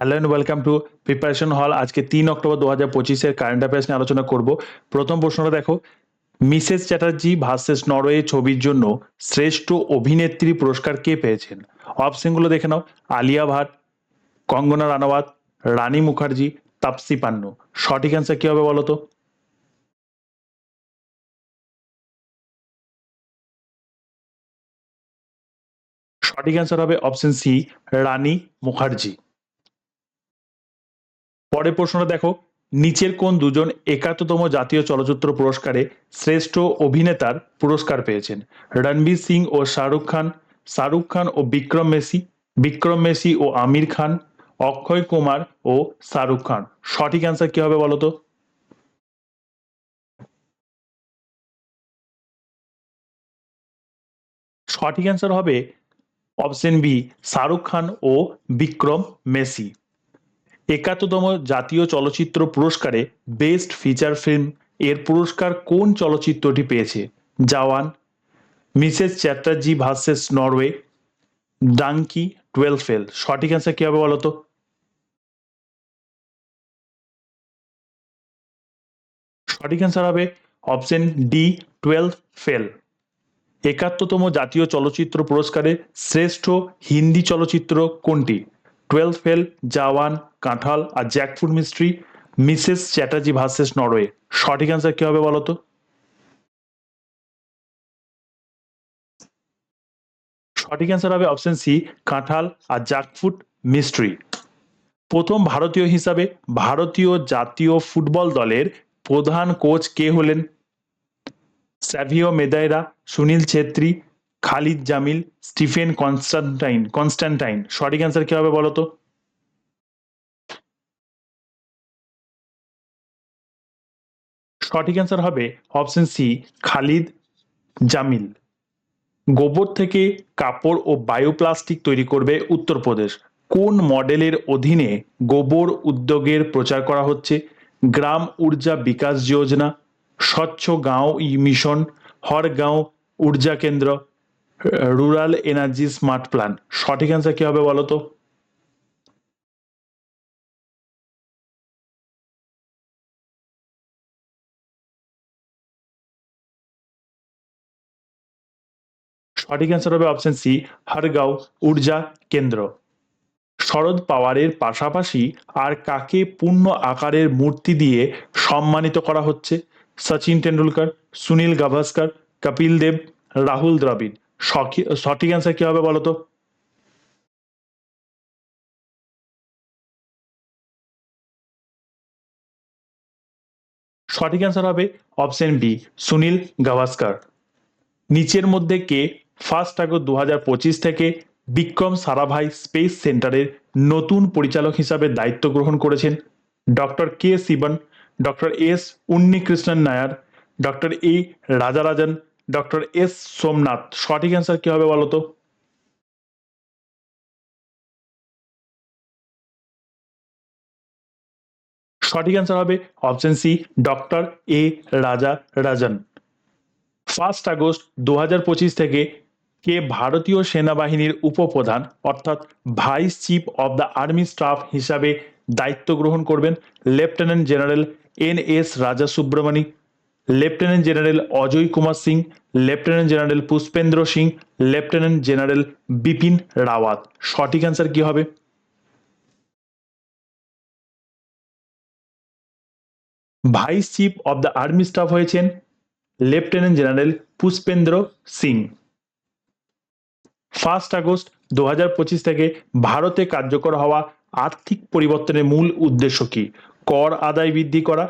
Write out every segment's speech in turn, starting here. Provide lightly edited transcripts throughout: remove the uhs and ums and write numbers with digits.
Hello and welcome to preparation hall. আজকে 3 October 2025 current affairs নিয়ে আলোচনা করব। প্রথম প্রশ্নটা দেখো, মিসেস চ্যাটার্জি ভার্সেস নরওয়ে ছবির জন্য শ্রেষ্ঠ অভিনেত্রী পুরস্কার কে পেয়েছেন? অপশনগুলো দেখে নাও। আলিয়া ভাট, কঙ্গনা রানাওয়াত, রানী মুখার্জি, তাপসি পান্নু। সঠিক অ্যান্সার কি হবে বলো তো? সঠিক অ্যান্সার হবে অপশন সি, রানী মুখার্জি। পরের প্রশ্নটা দেখো, নিচের কোন দুজন 71তম জাতীয় চলচ্চিত্র পুরস্কারে শ্রেষ্ঠ অভিনেতার পুরস্কার পেয়েছেন? রণবীর সিং ও শাহরুখ খান, শাহরুখ খান ও বিক্রম মেসি ও আমির খান, অক্ষয় কুমার ও শাহরুখ খান। সঠিক অ্যান্সার কি হবে বলো তো? সঠিক অ্যান্সার হবে অপশন বি, শাহরুখ খান ও বিক্রম মেসি। 71তম জাতীয় চলচ্চিত্র পুরস্কারে বেস্ট ফিচার ফিল্ম এর পুরস্কার কোন চলচ্চিত্রটি পেয়েছে? Jawan, Mrs Chatterjee versus Norway, Dunki, 12 fail. সঠিক অ্যান্সার কি হবে বলো তো? সঠিক অ্যান্সার হবে অপশন ডি, 12 ফেল। 71তম জাতীয় চলচ্চিত্র পুরস্কারে শ্রেষ্ঠ হিন্দি চলচ্চিত্র কোনটি? 12 ফেল, জওয়ান, কাঁঠাল আর jackfruit mystery, Mrs Chatterjee versus Norway. সঠিক অ্যান্সার কি হবে বলো তো? সঠিক অ্যান্সার হবে অপশন সি, কাঁঠাল আর জ্যাকফ্রুট মিস্ট্রি। প্রথম ভারতীয় হিসাবে ভারতীয় জাতীয় ফুটবল দলের প্রধান কোচ কে হলেন? Savio Medeira, Sunil Chhetri, Khalid Jamil, Stephen Constantine. সঠিক অ্যান্সার কি হবে বলো তো? সঠিক অ্যান্সার হবে অপশন সি, খালিদ জামিল। গোবর থেকে কাপড় ও বায়োপ্লাস্টিক তৈরি করবে উত্তরপ্রদেশ। কোন মডেলের অধীনে গোবর উদ্যোগের প্রচার করা হচ্ছে? গ্রাম ঊর্জা বিকাশ যোজনা, স্বচ্ছ গাঁও মিশন, হর গাঁও ঊর্জা কেন্দ্র, রুরাল এনার্জি স্মার্ট প্ল্যান। সঠিক অ্যান্সার কি হবে বলো তো? সঠিক অ্যান্সার হবে অপশন সি, হরগাঁও ঊর্জা কেন্দ্র। শরদ পাওয়ারের পাশাপাশি আর কাকে পূর্ণ আকারের মূর্তি দিয়ে সম্মানিত করা হচ্ছে? সচিন টেন্ডুলকার, সুনীল গাভাস্কার, কপিল দেব, রাহুল দ্রাবিড়। সঠিক অ্যান্সার কি হবে বলতো? সঠিক অ্যান্সার হবে অপশন বি, সুনীল গাভাস্কার। নিচের মধ্যে কে 1 আগস্ট 2025 থেকে বিক্রম সারাভাই স্পেস সেন্টারের নতুন পরিচালক হিসাবে দায়িত্ব গ্রহণ করেছেন? Doctor K Sivan, doctor S Unnikrishnan Nair, doctor A Rajarajan, doctor S Somanath. সঠিক অ্যান্সার কি হবে বলতো? সঠিক অ্যান্সার হবে অপশন সি, ডক্টর এ রাজা রাজন। 1 আগস্ট 2025 থেকে কে ভারতীয় সেনাবাহিনীর উপপ্রধান অর্থাৎ vice chief of the army staff হিসাবে দায়িত্ব গ্রহণ করবেন? Lieutenant general N S Raja Subramani, lieutenant general Ajay Kumar Singh, lieutenant general Pushpendra Singh, lieutenant general Bipin Rawat. সঠিক অ্যান্সার কি হবে? Vice chief of the army staff হয়েছেন lieutenant general Pushpendra Singh. 1 August 2025 থেকে ভারতে কার্যকর হওয়া আর্থিক পরিবর্তনের মূল উদ্দেশ্য কি? কর আদায় বৃদ্ধি করা,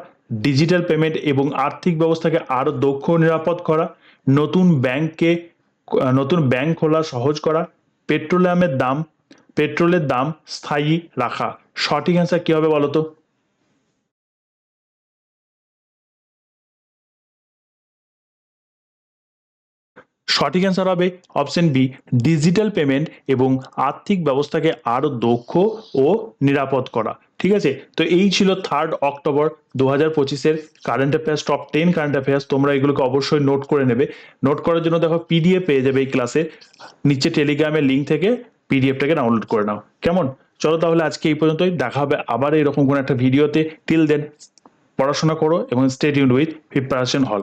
ডিজিটাল পেমেন্ট এবং আর্থিক ব্যবস্থাকে আরো দক্ষ ও নিরাপদ করা, নতুন ব্যাংকে নতুন ব্যাংক খোলা সহজ করা, পেট্রোলিয়ামের দাম পেট্রোলের দাম স্থায়ী রাখা। সঠিক অ্যান্সার কি হবে বলতো? সঠিক অ্যান্সার হবে অপশন বি, ডিজিটাল পেমেন্ট এবং আর্থিক ব্যবস্থাকে আরো দক্ষ ও নিরাপদ করা। ঠিক আছে, তো এই ছিল 3 October 2025 current affairs, top 10 current affairs. তোমরা এগুলোকে অবশ্যই নোট করে নেবে। নোট করার জন্য দেখো পিডিএফ পেয়ে যাবে এই ক্লাসে, নিচে টেলিগ্রামের লিঙ্ক থেকে পিডিএফটাকে ডাউনলোড করে নাও। কেমন? চলো তাহলে আজকে এই পর্যন্তই, দেখা হবে আবার এরকম কোনো একটা ভিডিওতে। টিল দেন পড়াশোনা করো এবং স্টে টিউনড উইথ প্রিপারেশন হল।